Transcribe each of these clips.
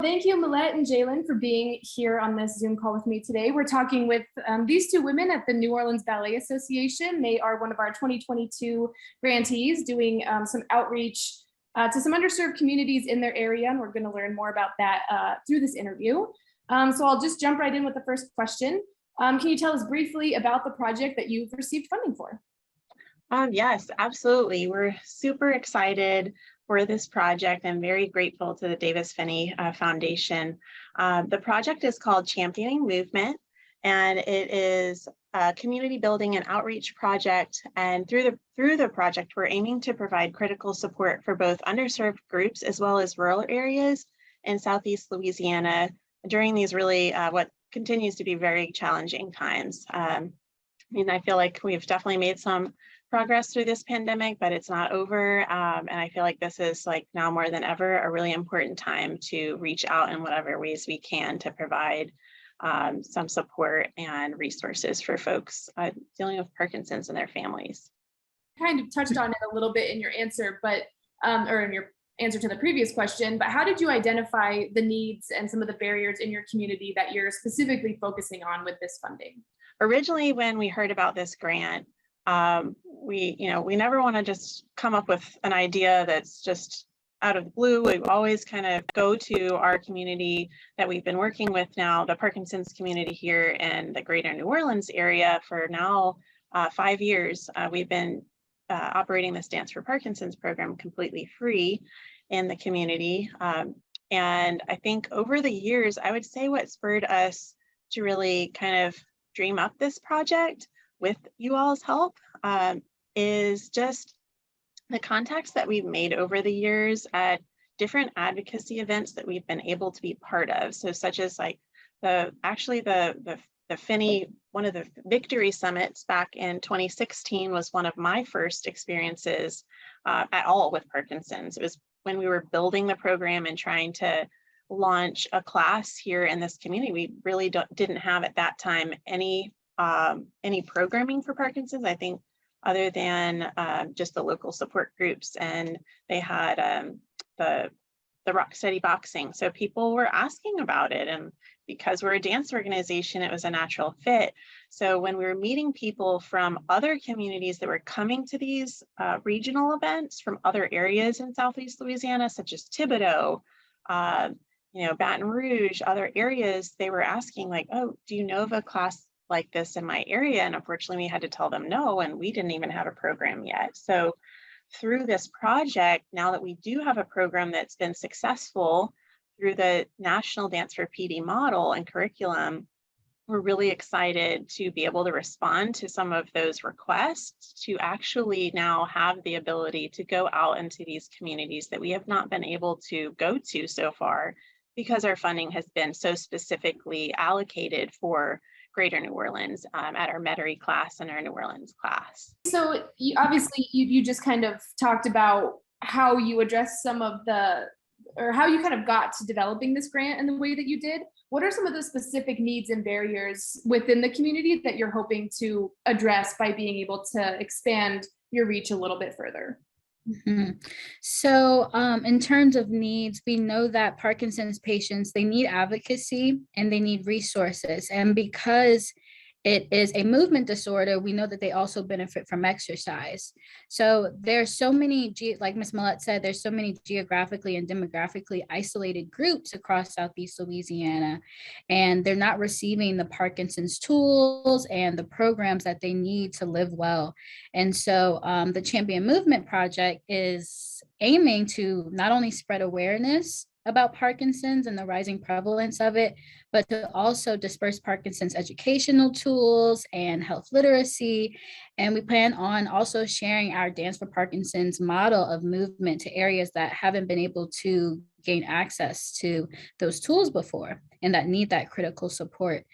Thank you, Millette and Jalen, for being here on this Zoom call with me today. We're talking with these two women at the New Orleans Ballet Association. They are one of our 2022 grantees doing some outreach to some underserved communities in their area, and we're going to learn more about that through this interview. So I'll just jump right in with the first question. Can you tell us briefly about the project that you've received funding for? Yes, absolutely. We're super excited for this project. I'm very grateful to the Davis Phinney Foundation. The project is called Championing Movement, and it is a community building and outreach project. And through the project, we're aiming to provide critical support for both underserved groups as well as rural areas in Southeast Louisiana during these really what continues to be very challenging times. I feel like we've definitely made some progress through this pandemic, but it's not over. And I feel like this is like now more than ever a really important time to reach out in whatever ways we can to provide some support and resources for folks dealing with Parkinson's and their families. Kind of touched on it a little bit in your answer, but or in your answer to the previous question, but how did you identify the needs and some of the barriers in your community that you're specifically focusing on with this funding? Originally, when we heard about this grant, we never want to just come up with an idea that's just out of the blue. We always kind of go to our community that we've been working with now, the Parkinson's community here in the greater New Orleans area for now 5 years. We've been operating this Dance for Parkinson's program completely free in the community. And I think over the years, I would say what spurred us to really kind of dream up this project with you all's help is just the contacts that we've made over the years at different advocacy events that we've been able to be part of. So such as like the Phinney, one of the victory summits back in 2016 was one of my first experiences at all with Parkinson's. It was when we were building the program and trying to launch a class here in this community. We really didn't have at that time any programming for Parkinson's, I think, other than just the local support groups. And they had the Rock Steady Boxing. So people were asking about it. And because we're a dance organization, it was a natural fit. So when we were meeting people from other communities that were coming to these regional events from other areas in Southeast Louisiana, such as Thibodaux, Baton Rouge, other areas, they were asking like, oh, do you know of a class like this in my area? And unfortunately, we had to tell them no, and we didn't even have a program yet. So through this project, now that we do have a program that's been successful through the National Dance for PD model and curriculum, we're really excited to be able to respond to some of those requests to actually now have the ability to go out into these communities that we have not been able to go to so far because our funding has been so specifically allocated for Greater New Orleans at our Metairie class and our New Orleans class. So you just kind of talked about how you address some of or how you kind of got to developing this grant and the way that you did. What are some of the specific needs and barriers within the community that you're hoping to address by being able to expand your reach a little bit further? Mm-hmm. So in terms of needs, we know that Parkinson's patients, they need advocacy and they need resources. And because it is a movement disorder, we know that they also benefit from exercise. So there's so many, like Ms. Millette said, there's so many geographically and demographically isolated groups across Southeast Louisiana, and they're not receiving the Parkinson's tools and the programs that they need to live well. And so the Champion Movement Project is aiming to not only spread awareness about Parkinson's and the rising prevalence of it, but to also disperse Parkinson's educational tools and health literacy. And we plan on also sharing our Dance for Parkinson's model of movement to areas that haven't been able to gain access to those tools before and that need that critical support.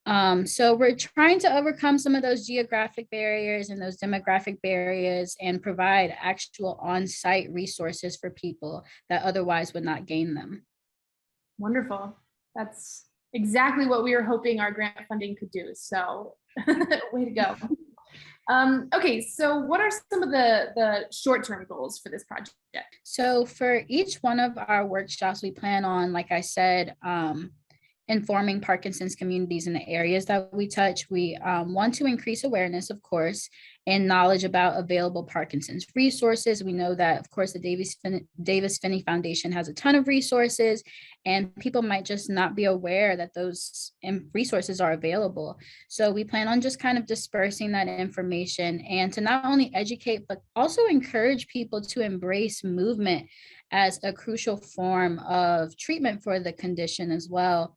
So we're trying to overcome some of those geographic barriers and those demographic barriers and provide actual on-site resources for people that otherwise would not gain them. Wonderful. That's exactly what we were hoping our grant funding could do. So way to go. Okay, so what are some of the short-term goals for this project? So for each one of our workshops, we plan on, like I said, informing Parkinson's communities in the areas that we touch. We want to increase awareness, of course, and knowledge about available Parkinson's resources. We know that, of course, the Davis Phinney Foundation has a ton of resources, and people might just not be aware that those resources are available. So we plan on just kind of dispersing that information and to not only educate, but also encourage people to embrace movement as a crucial form of treatment for the condition as well.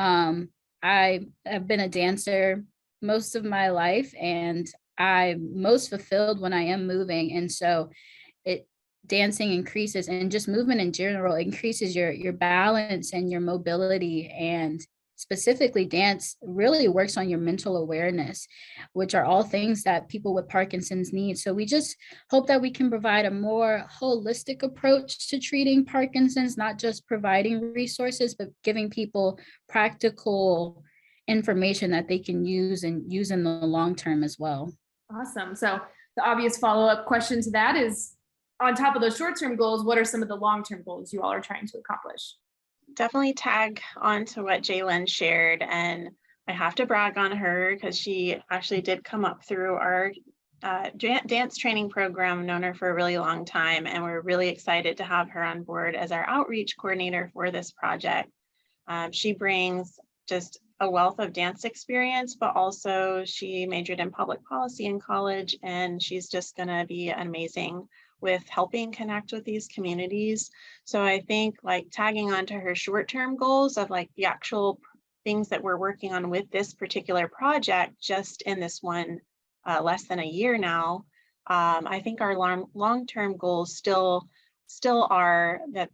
I have been a dancer most of my life, and I'm most fulfilled when I am moving. And so dancing increases, and just movement in general increases your balance and your mobility. And specifically, dance really works on your mental awareness, which are all things that people with Parkinson's need. So we just hope that we can provide a more holistic approach to treating Parkinson's, not just providing resources, but giving people practical information that they can use in the long term as well. Awesome. So the obvious follow-up question to that is, on top of those short-term goals, what are some of the long-term goals you all are trying to accomplish? Definitely tag on to what Jalen shared, and I have to brag on her because she actually did come up through our dance training program, known her for a really long time, and we're really excited to have her on board as our outreach coordinator for this project. She brings just a wealth of dance experience, but also she majored in public policy in college, and she's just going to be amazing with helping connect with these communities. So I think like tagging onto her short-term goals of like the actual things that we're working on with this particular project, just in this one less than a year now, I think our long-term goals still are that,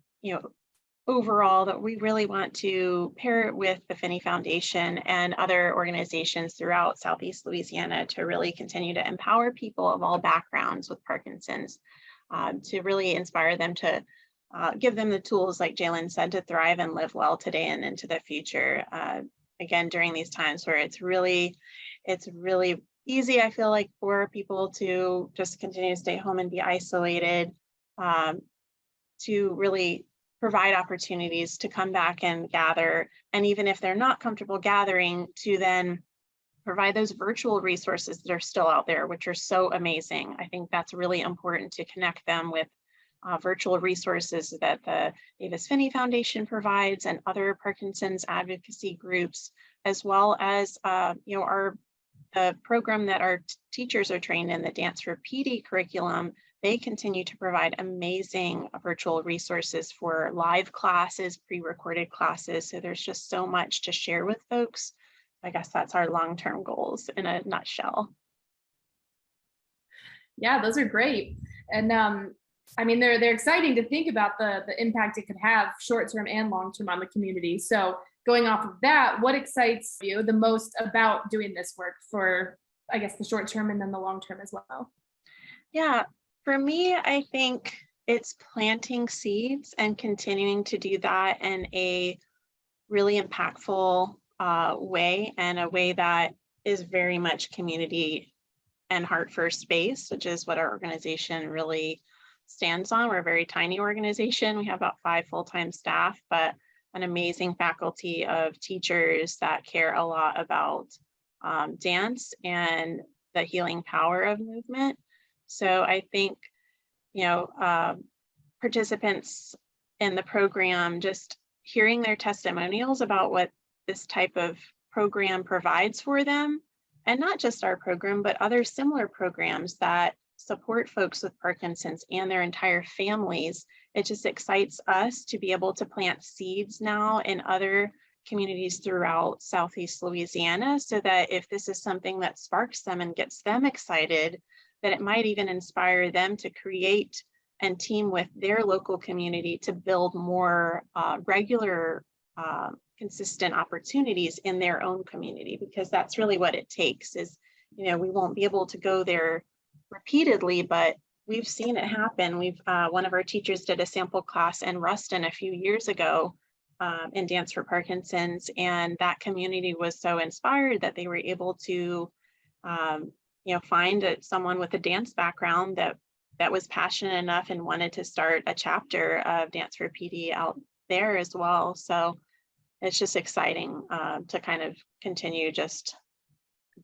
overall, that we really want to pair it with the Phinney Foundation and other organizations throughout Southeast Louisiana to really continue to empower people of all backgrounds with Parkinson's, to really inspire them to give them the tools, like Jalen said, to thrive and live well today and into the future. Again, during these times where it's really easy, I feel like, for people to just continue to stay home and be isolated, to really provide opportunities to come back and gather. And even if they're not comfortable gathering, to then provide those virtual resources that are still out there, which are so amazing. I think that's really important, to connect them with virtual resources that the Davis Phinney Foundation provides and other Parkinson's advocacy groups, as well as the program that our teachers are trained in, the Dance for PD curriculum. They continue to provide amazing virtual resources for live classes, pre-recorded classes. So there's just so much to share with folks. I guess that's our long-term goals in a nutshell. Yeah, those are great. And I mean, they're exciting to think about the impact it could have short-term and long-term on the community. So going off of that, what excites you the most about doing this work for, I guess, the short-term and then the long-term as well? Yeah, for me, I think it's planting seeds and continuing to do that in a really impactful way, and a way that is very much community and heart first based, which is what our organization really stands on. We're a very tiny organization. We have about 5 full-time staff, but an amazing faculty of teachers that care a lot about dance and the healing power of movement. So I think, participants in the program, just hearing their testimonials about what this type of program provides for them, and not just our program, but other similar programs that support folks with Parkinson's and their entire families. It just excites us to be able to plant seeds now in other communities throughout Southeast Louisiana, so that if this is something that sparks them and gets them excited, that it might even inspire them to create and team with their local community to build more regular, consistent opportunities in their own community, because that's really what it takes. Is, we won't be able to go there repeatedly, but we've seen it happen. One of our teachers did a sample class in Ruston a few years ago in Dance for Parkinson's, and that community was so inspired that they were able to find someone with a dance background that was passionate enough and wanted to start a chapter of Dance for PD out there as well. So it's just exciting to kind of continue just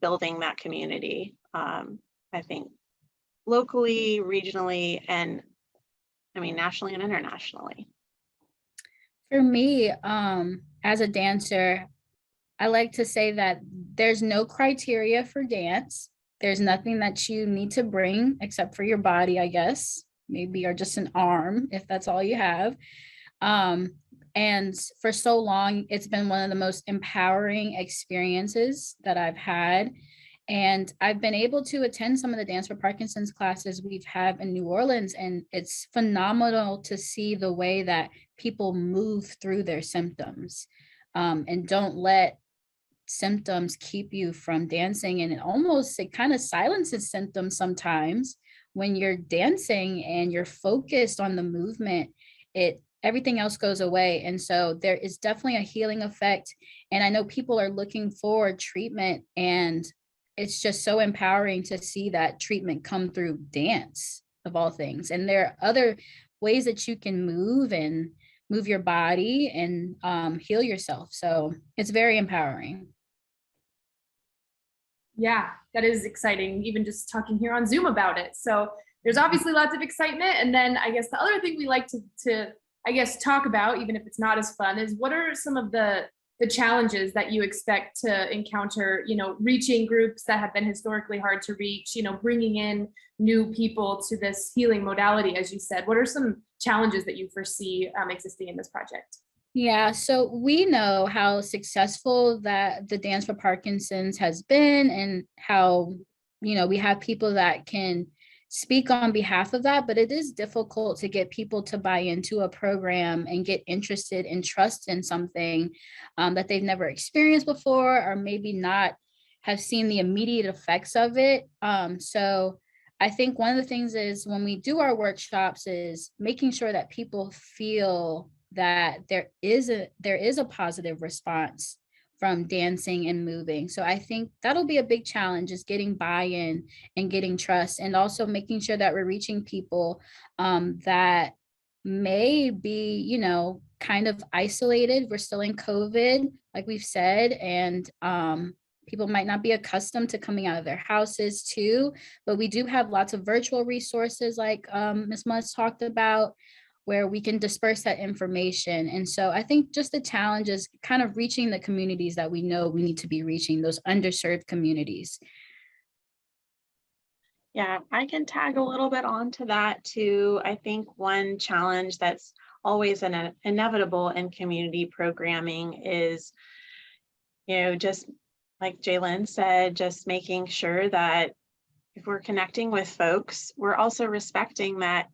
building that community. I think locally, regionally, and nationally and internationally. For me, as a dancer, I like to say that there's no criteria for dance. There's nothing that you need to bring except for your body, I guess, maybe, or just an arm if that's all you have. And for so long, it's been one of the most empowering experiences that I've had. And I've been able to attend some of the Dance for Parkinson's classes we've had in New Orleans, and it's phenomenal to see the way that people move through their symptoms, and don't let symptoms keep you from dancing. And it kind of silences symptoms sometimes when you're dancing and you're focused on the movement. Everything else goes away. And so there is definitely a healing effect. And I know people are looking for treatment, and it's just so empowering to see that treatment come through dance, of all things. And there are other ways that you can move your body and heal yourself. So it's very empowering. Yeah, that is exciting, even just talking here on Zoom about it. So there's obviously lots of excitement. And then I guess the other thing we like to talk about, even if it's not as fun, is what are some of the challenges that you expect to encounter, reaching groups that have been historically hard to reach, bringing in new people to this healing modality, as you said. What are some challenges that you foresee existing in this project? Yeah, so we know how successful that the Dance for Parkinson's has been, and how, we have people that can speak on behalf of that, but it is difficult to get people to buy into a program and get interested and trust in something that they've never experienced before, or maybe not have seen the immediate effects of it. So I think one of the things is, when we do our workshops, is making sure that people feel that there is a positive response from dancing and moving. So I think that'll be a big challenge, is getting buy-in and getting trust, and also making sure that we're reaching people that may be, kind of isolated. We're still in COVID, like we've said, and people might not be accustomed to coming out of their houses too, but we do have lots of virtual resources like Ms. Mutz talked about, where we can disperse that information. And so I think just the challenge is kind of reaching the communities that we know we need to be reaching, those underserved communities. Yeah, I can tag a little bit onto that too. I think one challenge that's always inevitable in community programming is, just like Jalen said, just making sure that if we're connecting with folks, we're also respecting that,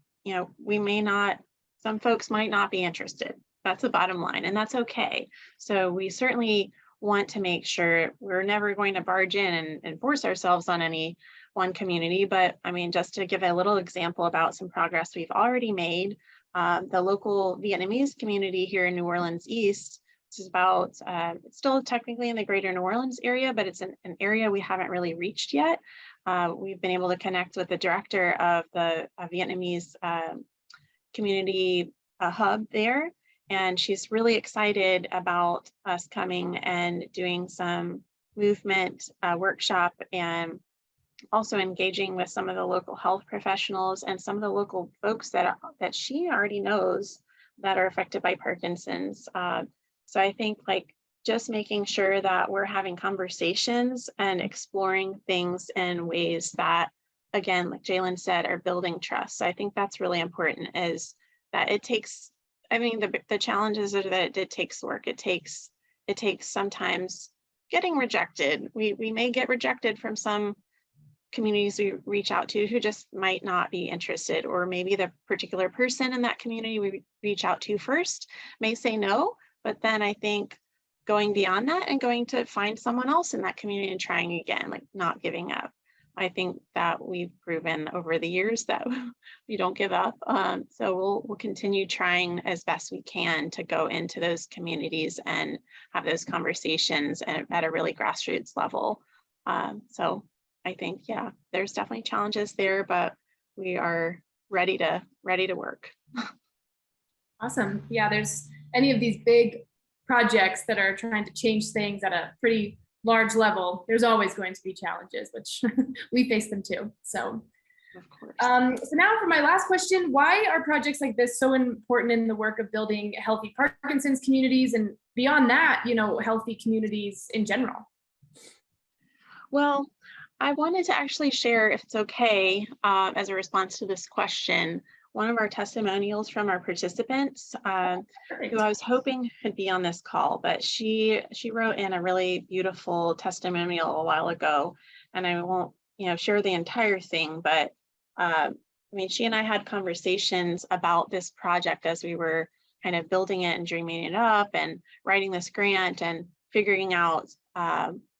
some folks might not be interested. That's the bottom line, and that's okay. So we certainly want to make sure we're never going to barge in and force ourselves on any one community. But just to give a little example about some progress we've already made, the local Vietnamese community here in New Orleans East, which is about, it's still technically in the greater New Orleans area, but it's an area we haven't really reached yet. We've been able to connect with the director of the Vietnamese community hub there, and she's really excited about us coming and doing some movement workshop, and also engaging with some of the local health professionals and some of the local folks that she already knows that are affected by Parkinson's. So I think just making sure that we're having conversations and exploring things in ways that, again, like Jalen said, are building trust. So I think that's really important, is that it takes, the challenges are that it takes work. It takes sometimes getting rejected. We may get rejected from some communities we reach out to who just might not be interested, or maybe the particular person in that community we reach out to first may say no. But then I think going beyond that and going to find someone else in that community and trying again, not giving up. I think that we've proven over the years that we don't give up. So we'll continue trying as best we can to go into those communities and have those conversations at a really grassroots level. So I think, yeah, there's definitely challenges there, but we are ready to work. Awesome. Yeah, there's any of these big projects that are trying to change things at a pretty large level, there's always going to be challenges, which we face them too. So, Of course. so now for my last question, why are projects like this so important in the work of building healthy Parkinson's communities, and beyond that, healthy communities in general? Well, I wanted to actually share, if it's okay, as a response to this question, one of our testimonials from our participants, who I was hoping could be on this call, but she wrote in a really beautiful testimonial a while ago, and I won't, share the entire thing, but I mean, she and I had conversations about this project as we were kind of building it and dreaming it up and writing this grant and figuring out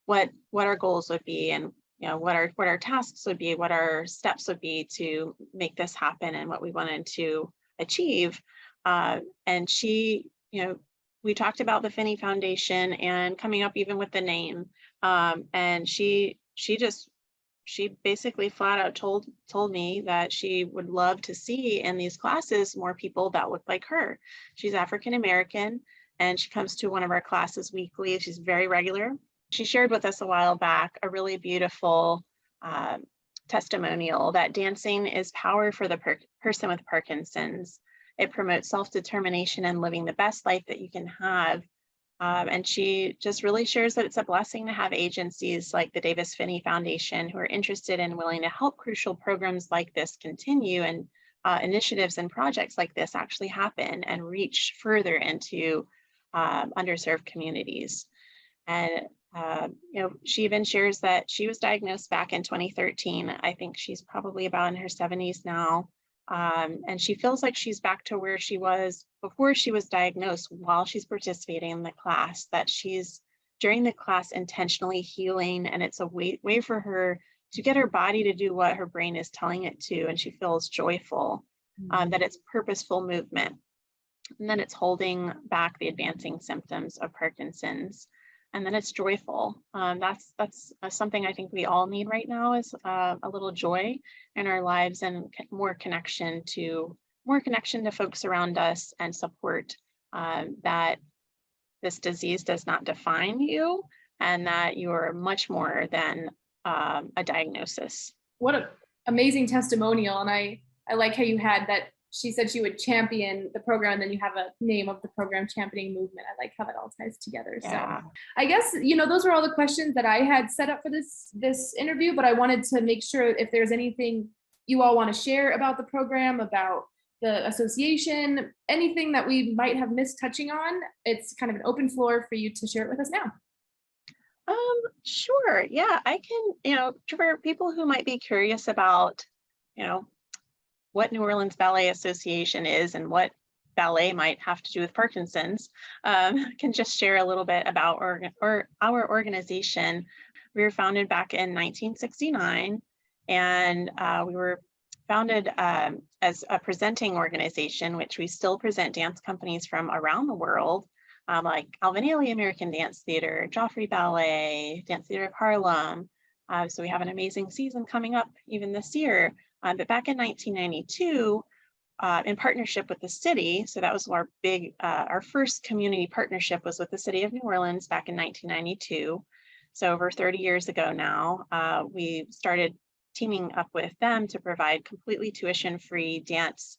what our goals would be, and what our tasks would be, what our steps would be to make this happen, and what we wanted to achieve. And she, we talked about the Phinney Foundation and coming up even with the name. And she basically flat out told me that she would love to see in these classes more people that look like her. She's African American, and she comes to one of our classes weekly. She's very regular. She shared with us a while back a really beautiful testimonial that dancing is power for the person with Parkinson's. It promotes self-determination and living the best life that you can have. And she just really shares that it's a blessing to have agencies like the Davis Phinney Foundation who are interested and willing to help crucial programs like this continue, and initiatives and projects like this actually happen and reach further into underserved communities. And she even shares that she was diagnosed back in 2013. I think she's probably about in her 70s now. And she feels like she's back to where she was before she was diagnosed, while she's participating in the class, that she's during the class intentionally healing, and it's a way for her to get her body to do what her brain is telling it to, and she feels joyful, that it's purposeful movement, and then it's holding back the advancing symptoms of Parkinson's. And then it's joyful. That's something I think we all need right now, is a little joy in our lives, and more connection to folks around us, and support that this disease does not define you, and that you're much more than a diagnosis. What an amazing testimonial. And I like how you had that. She said she would champion the program, and then you have a name of the program, Championing Movement. I like how that all ties together. Yeah. So I guess, those were all the questions that I had set up for this interview, but I wanted to make sure if there's anything you all want to share about the program, about the association, anything that we might have missed touching on, it's kind of an open floor for you to share it with us now. Sure. Yeah, I can, for people who might be curious about, what New Orleans Ballet Association is and what ballet might have to do with Parkinson's, can just share a little bit about our organization. We were founded back in 1969, and we were founded as a presenting organization, which we still present dance companies from around the world, like Alvin Ailey American Dance Theater, Joffrey Ballet, Dance Theater of Harlem. So we have an amazing season coming up even this year. But back in 1992, in partnership with the city, so that was our first community partnership was with the city of New Orleans back in 1992. So over 30 years ago now, we started teaming up with them to provide completely tuition-free dance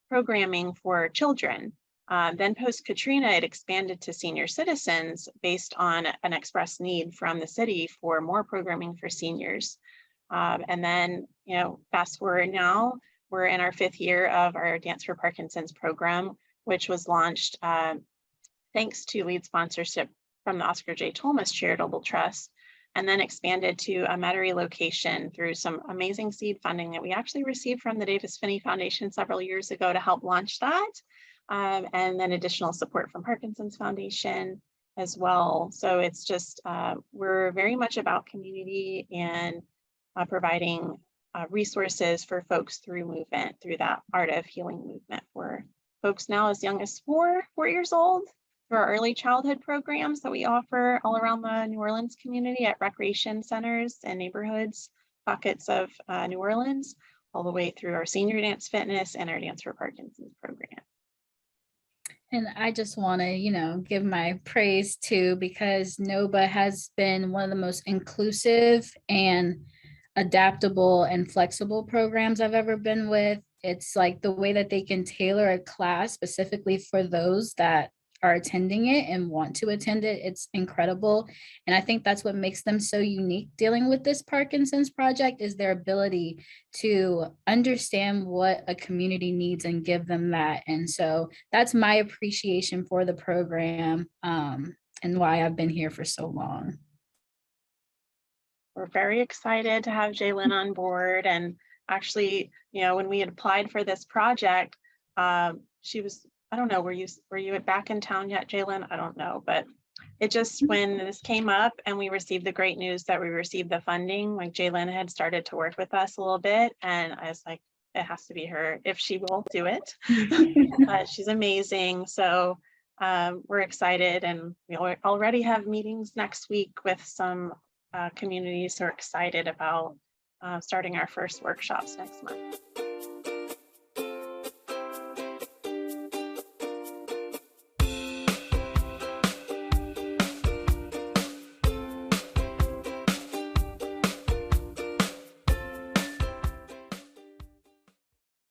programming for children. Then post-Katrina, it expanded to senior citizens based on an express need from the city for more programming for seniors. And then, fast forward now, we're in our 5th year of our Dance for Parkinson's program, which was launched thanks to lead sponsorship from the Oscar J. Tolmas Charitable Trust, and then expanded to a Metairie location through some amazing seed funding that we actually received from the Davis Phinney Foundation several years ago to help launch that, and then additional support from Parkinson's Foundation as well. So it's just, we're very much about community and providing resources for folks through movement, through that art of healing movement for folks now as young as 4 years old, through our early childhood programs that we offer all around the New Orleans community at recreation centers and neighborhoods, pockets of New Orleans, all the way through our senior dance fitness and our Dance for Parkinson's program. And I just want to, give my praise too, because NOBA has been one of the most inclusive and adaptable and flexible programs I've ever been with. It's like the way that they can tailor a class specifically for those that are attending it and want to attend it. It's incredible. And I think that's what makes them so unique dealing with this Parkinson's project, is their ability to understand what a community needs and give them that. And so that's my appreciation for the program, and why I've been here for so long. We're very excited to have Jaylin on board. And actually, when we had applied for this project, she was, I don't know, were you back in town yet, Jaylin? I don't know, but it just, when this came up and we received the great news that we received the funding, like Jaylin had started to work with us a little bit, and I was like, it has to be her if she will do it. She's amazing. So we're excited, and we already have meetings next week with some communities who are excited about starting our first workshops next month.